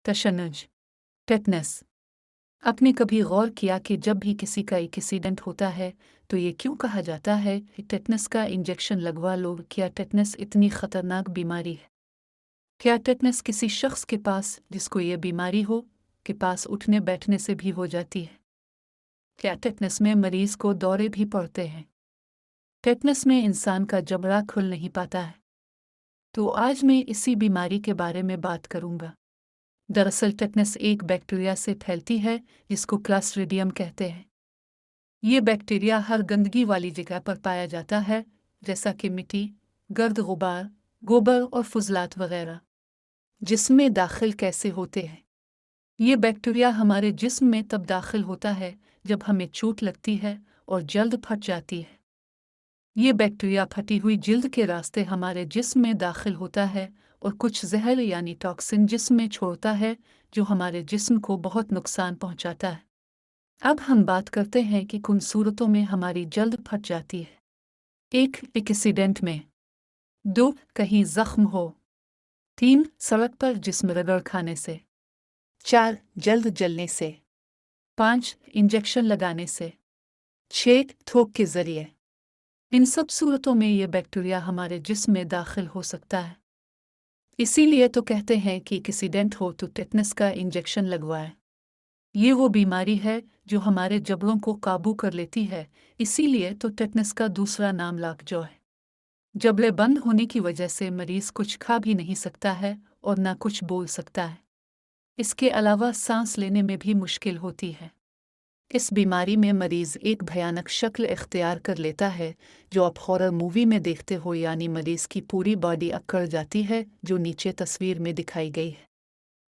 तशन्नुज, tetanus. आपने कभी गौर किया कि जब भी किसी का एक्सीडेंट होता है तो ये क्यों कहा जाता है कि टेटनस का इंजेक्शन लगवा लो? क्या टेटनस इतनी खतरनाक बीमारी है? क्या टेटनस किसी शख्स के पास जिसको ये बीमारी हो के पास उठने बैठने से भी हो जाती है? क्या टेटनस में मरीज को दौरे भी पड़ते हैं? टेटनस में इंसान का जबड़ा खुल नहीं पाता है। तो आज मैं इसी बीमारी के बारे में बात करूंगा। दरअसल टेटनस एक बैक्टीरिया से फैलती है जिसको क्लास्ट्रीडियम कहते हैं। ये बैक्टीरिया हर गंदगी वाली जगह पर पाया जाता है, जैसा कि मिट्टी, गर्द गुबार, गोबर और फुजलात वगैरह। जिस्म में दाखिल कैसे होते हैं? ये बैक्टीरिया हमारे जिस्म में तब दाखिल होता है जब हमें चोट लगती है और जल्द फट जाती है। ये बैक्टीरिया फटी हुई जिल्द के रास्ते हमारे जिस्म में दाखिल होता है और कुछ जहर यानी टॉक्सिन जिस्म में छोड़ता है जो हमारे जिस्म को बहुत नुकसान पहुंचाता है। अब हम बात करते हैं कि किन सूरतों में हमारी जल्द फट जाती है। 1. एक्सीडेंट में। 2. कहीं जख्म हो। 3. सड़क पर जिस्म रगड़ खाने से। 4. जल्द जलने से। 5. इंजेक्शन लगाने से। 6. थूक के जरिए। इन सब सूरतों में ये बैक्टीरिया हमारे जिस्म में दाखिल हो सकता है। इसीलिए तो कहते हैं कि एक्सीडेंट हो तो टेटनस का इंजेक्शन लगवाएं। ये वो बीमारी है जो हमारे जबड़ों को काबू कर लेती है, इसीलिए तो टेटनस का दूसरा नाम लॉकजॉ है। जबड़े बंद होने की वजह से मरीज कुछ खा भी नहीं सकता है और ना कुछ बोल सकता है। इसके अलावा सांस लेने में भी मुश्किल होती है। इस बीमारी में मरीज एक भयानक शक्ल इख्तियार कर लेता है जो आप हॉरर मूवी में देखते हो, यानी मरीज की पूरी बॉडी अकड़ जाती है जो नीचे तस्वीर में दिखाई गई है।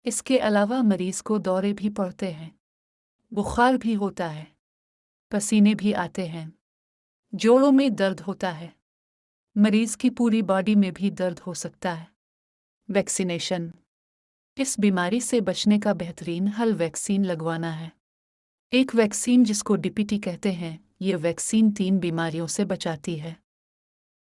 इसके अलावा मरीज को दौरे भी पड़ते हैं, बुखार भी होता है, पसीने भी आते हैं, जोड़ों में दर्द होता है, मरीज की पूरी बॉडी में भी दर्द हो सकता है। वैक्सीनेशन। इस बीमारी से बचने का बेहतरीन हल वैक्सीन लगवाना है। एक वैक्सीन जिसको डीपीटी कहते हैं, ये वैक्सीन 3 बीमारियों से बचाती है।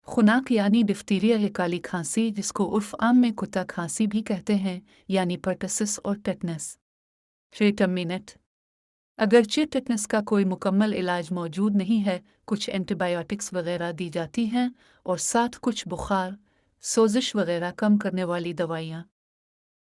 खुनाक यानी डिफ्टीरिया या काली खांसी जिसको उर्फ आम में कुत्ता खांसी भी कहते हैं, यानी पर्टसिस और टेटनस। ट्रीटमेंट। अगरचे टेटनस का कोई मुकम्मल इलाज मौजूद नहीं है, कुछ एंटीबायोटिक्स वगैरह दी जाती हैं और साथ कुछ बुखार, सोजिश वगैरह कम करने वाली दवाइयाँ।